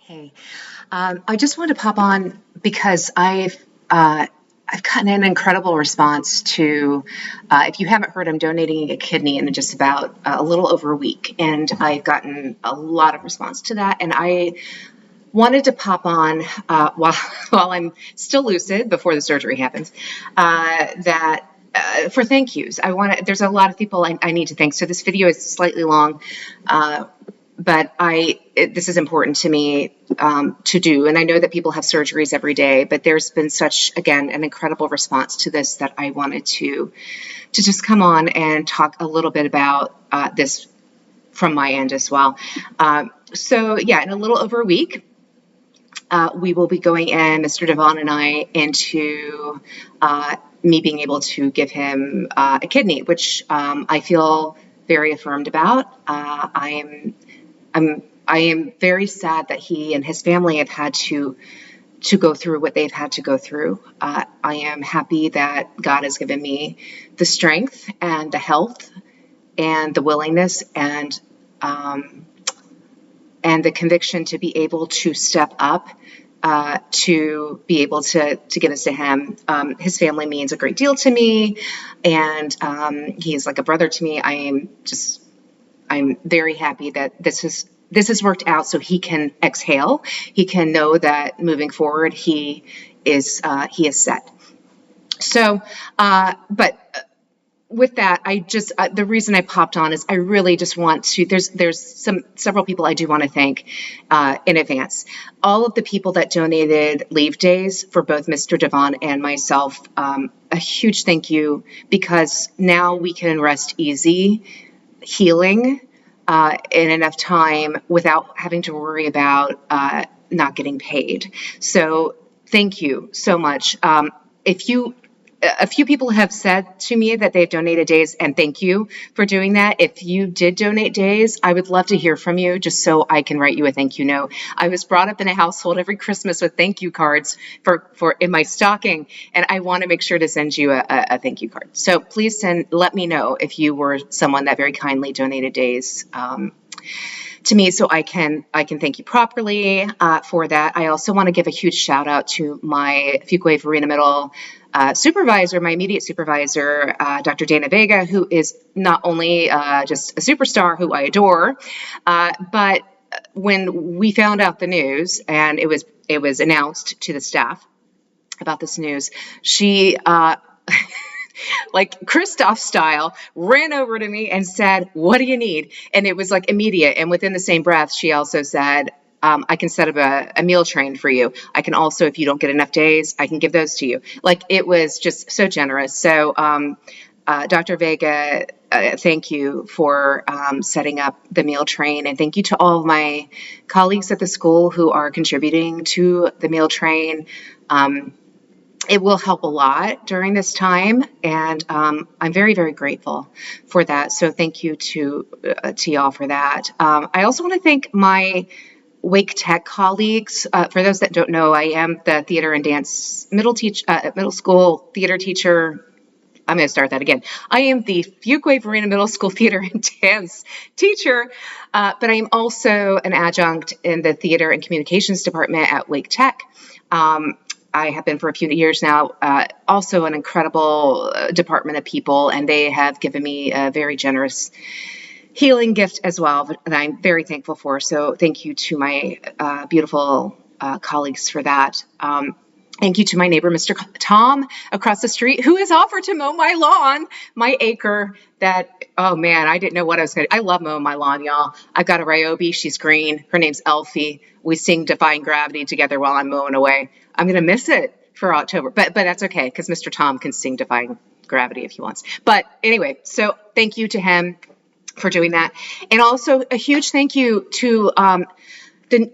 Hey, I just wanted to pop on because I've gotten an incredible response to. If you haven't heard, I'm donating a kidney in just about a little over a week, and I've gotten a lot of response to that. And I wanted to pop on while while I'm still lucid before the surgery happens. That. For thank yous, I want to. There's a lot of people I need to thank. So this video is slightly long, but this is important to me to do. And I know that people have surgeries every day, but there's been such, again, an incredible response to this that I wanted to just come on and talk a little bit about this from my end as well. So yeah, in a little over a week, we will be going in, Mr. Devon and I, into me being able to give him a kidney, which I feel very affirmed about. I am very sad that he and his family have had to go through what they've had to go through. I am happy that God has given me the strength and the health and the willingness and the conviction to be able to step up to be able to give this to him. His family means a great deal to me, and he's like a brother to me. I'm very happy that this has worked out so he can exhale. He can know that moving forward he is set. So, but with that, the reason I popped on is I really just want to. There's several people I do want to thank in advance. All of the people that donated leave days for both Mr. Devon and myself. A huge thank you, because now we can rest easy, healing in enough time without having to worry about not getting paid. So thank you so much. A few people have said to me that they've donated days, and thank you for doing that. If you did donate days, I would love to hear from you, just so I can write you a thank you note. I was brought up in a household every Christmas with thank you cards for in my stocking, and I want to make sure to send you a thank you card. So please let me know if you were someone that very kindly donated days to me, so I can thank you properly for that. I also want to give a huge shout out to my Fuquay Varina Middle supervisor, my immediate supervisor, Dr. Dana Vega, who is not only just a superstar who I adore, but when we found out the news and it was announced to the staff about this news, she like Kristoff style, ran over to me and said, "What do you need?" And it was like immediate. And within the same breath, she also said, "I can set up a meal train for you. I can also, if you don't get enough days, I can give those to you." Like, it was just so generous. So, Dr. Vega, thank you for setting up the meal train. And thank you to all of my colleagues at the school who are contributing to the meal train. It will help a lot during this time, and I'm very, very grateful for that. So thank you to y'all for that. I also want to thank my Wake Tech colleagues. For those that don't know, I am the theater and dance middle school theater teacher. I'm going to start that again. I am the Fuquay Varina Middle School theater and dance teacher, but I am also an adjunct in the theater and communications department at Wake Tech. I have been for a few years now, also an incredible department of people, and they have given me a very generous healing gift as well, that I'm very thankful for. So thank you to my beautiful colleagues for that. Thank you to my neighbor, Mr. Tom, across the street, who has offered to mow my lawn, my acre that, oh man, I didn't know what I was going to. I love mowing my lawn, y'all. I've got a Ryobi. She's green. Her name's Elfie. We sing Defying Gravity together while I'm mowing away. I'm going to miss it for October, but that's okay, because Mr. Tom can sing Defying Gravity if he wants. But anyway, so thank you to him for doing that. And also a huge thank you to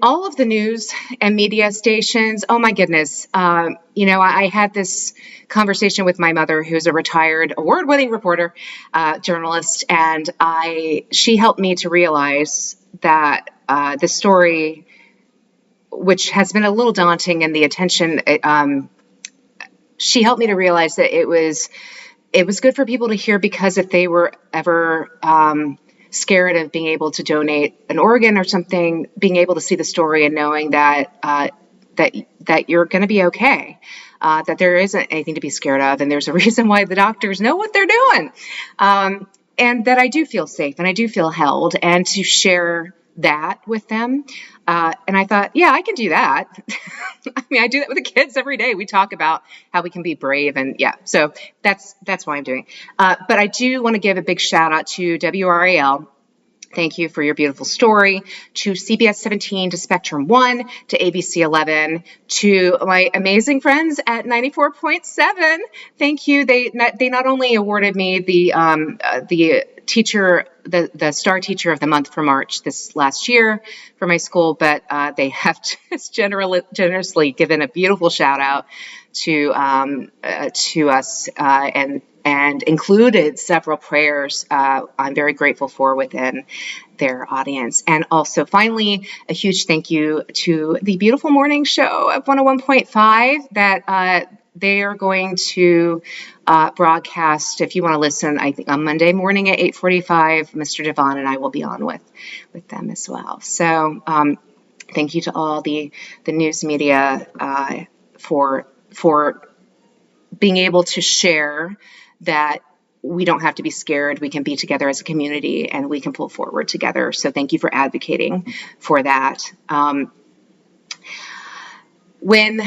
all of the news and media stations. Oh my goodness. I had this conversation with my mother, who's a retired award-winning reporter, journalist, and she helped me to realize that the story, which has been a little daunting in the attention, she helped me to realize that it was good for people to hear, because if they were ever scared of being able to donate an organ or something, being able to see the story and knowing that that you're going to be okay, that there isn't anything to be scared of, and there's a reason why the doctors know what they're doing, and that I do feel safe and I do feel held, and to share that with them. And I thought, yeah, I can do that. I mean, I do that with the kids every day. We talk about how we can be brave, and yeah, so that's why I'm doing it. But I do want to give a big shout out to WRAL. Thank you for your beautiful story. To CBS 17, to Spectrum 1, to ABC 11, to my amazing friends at 94.7. Thank you. They not only awarded me the teacher, the star teacher of the month for March this last year for my school, but they have just generously given a beautiful shout out to us, and included several prayers I'm very grateful for within their audience. And also, finally, a huge thank you to the beautiful morning show of 101.5 that they are going to broadcast. If you want to listen, I think on Monday morning at 8:45, Mr. Devon and I will be on with them as well. So thank you to all the news media for being able to share that we don't have to be scared. We can be together as a community and we can pull forward together. So thank you for advocating for that. When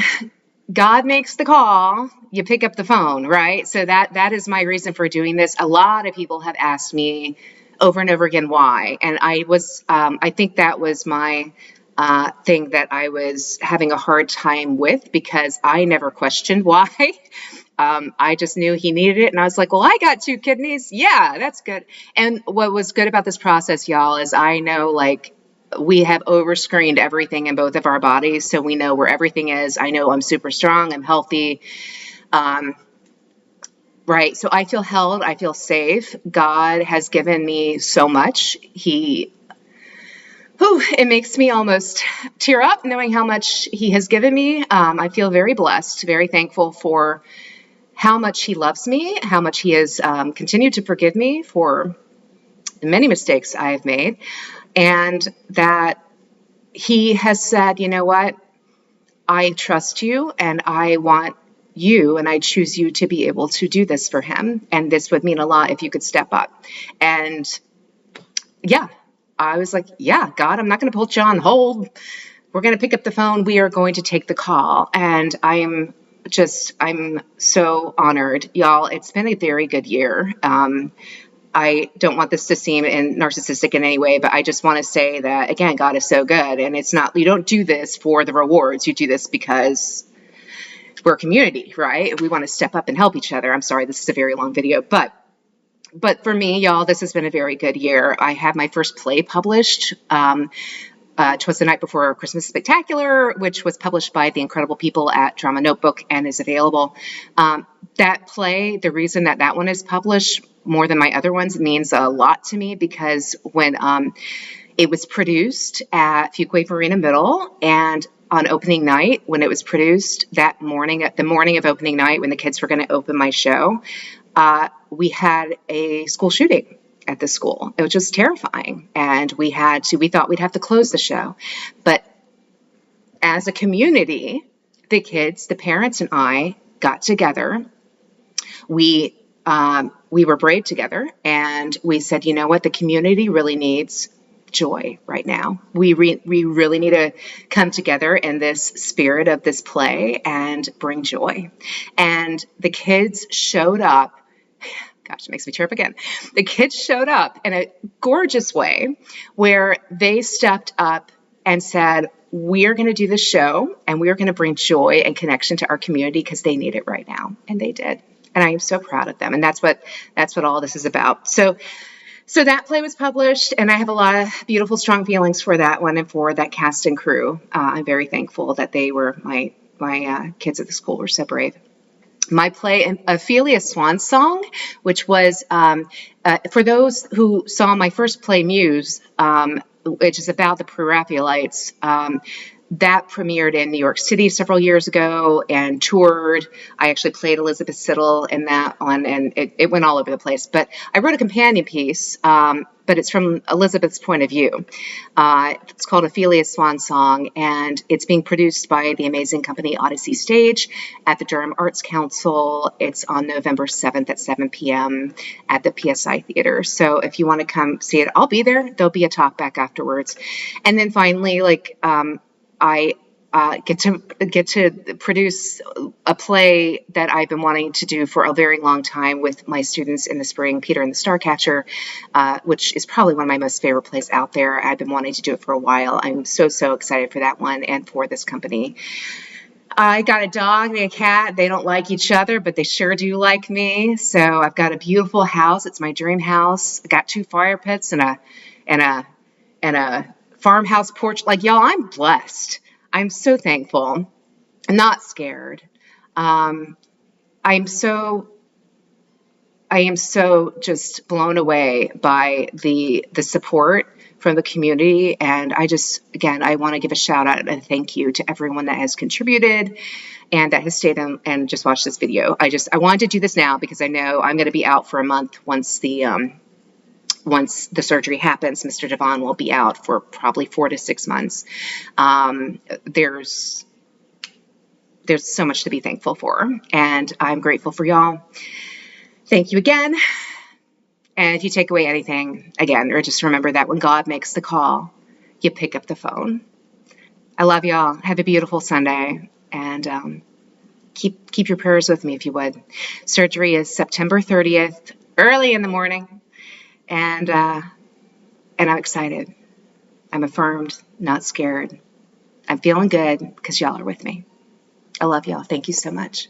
God makes the call, you pick up the phone, right? So that is my reason for doing this. A lot of people have asked me over and over again why, and I think that was my thing that I was having a hard time with, because I never questioned why. I just knew he needed it, and I was like, well, I got 2 kidneys. Yeah, that's good. And what was good about this process, y'all, is I know, like, we have overscreened everything in both of our bodies, so we know where everything is. I know I'm super strong, I'm healthy. Right. So I feel held, I feel safe. God has given me so much. It makes me almost tear up knowing how much he has given me. I feel very blessed, very thankful for how much he loves me, how much he has continued to forgive me for many mistakes I have made, and that he has said, you know what, I trust you and I want you and I choose you to be able to do this for him. And this would mean a lot if you could step up. And yeah, I was like, yeah, God, I'm not going to put you on hold. We're going to pick up the phone. We are going to take the call. And I'm so honored, y'all. It's been a very good year. I don't want this to seem narcissistic in any way, but I just want to say that, again, God is so good. And it's not, you don't do this for the rewards. You do this because we're a community, right? We want to step up and help each other. I'm sorry, this is a very long video, but for me, y'all, this has been a very good year. I had my first play published. Twas the Night Before Christmas Spectacular, which was published by the incredible people at Drama Notebook and is available. That play, the reason that one is published more than my other ones, means a lot to me, because when it was produced at Fuquay Varina Middle, and on opening night, when it was produced that morning, at the morning of opening night, when the kids were going to open my show, we had a school shooting at the school. It was just terrifying. And we thought we'd have to close the show. But as a community, the kids, the parents, and I got together. We were brave together, and we said, you know what, the community really needs joy right now. We really need to come together in this spirit of this play and bring joy. And the kids showed up. Gosh, it makes me tear up again. The kids showed up in a gorgeous way where they stepped up and said, we are going to do this show and we are going to bring joy and connection to our community because they need it right now. And they did. And I am so proud of them. And that's what all this is about. So that play was published, and I have a lot of beautiful, strong feelings for that one and for that cast and crew. I'm very thankful that they were my kids at the school were so brave. My play, Ophelia Swan Song, which was, for those who saw my first play, Muse, which is about the Pre-Raphaelites, that premiered in New York City several years ago and toured. I actually played Elizabeth Siddle in that one, and it went all over the place. But I wrote a companion piece, but it's from Elizabeth's point of view. It's called Ophelia's Swan Song, and it's being produced by the amazing company Odyssey Stage at the Durham Arts Council. It's on November 7th at 7 p.m. at the PSI Theater. So if you want to come see it, I'll be there. There'll be a talk back afterwards. And then finally, I get to produce a play that I've been wanting to do for a very long time with my students in the spring, Peter and the Starcatcher, which is probably one of my most favorite plays out there. I've been wanting to do it for a while. I'm so excited for that one and for this company. I got a dog and a cat. They don't like each other, but they sure do like me. So I've got a beautiful house. It's my dream house. I got 2 fire pits and a farmhouse porch. Like, y'all, I'm blessed. I'm so thankful. I'm not scared. I am so just blown away by the support from the community. And I want to give a shout out and thank you to everyone that has contributed and that has stayed and just watched this video. I wanted to do this now because I know I'm going to be out for a month once the surgery happens. Mr. Devon will be out for probably 4 to 6 months. There's so much to be thankful for, and I'm grateful for y'all. Thank you again. And if you take away anything, again, or just remember that when God makes the call, you pick up the phone. I love y'all. Have a beautiful Sunday, and keep your prayers with me if you would. Surgery is September 30th, early in the morning, and I'm excited. I'm affirmed, not scared. I'm feeling good because y'all are with me. I love y'all. Thank you so much.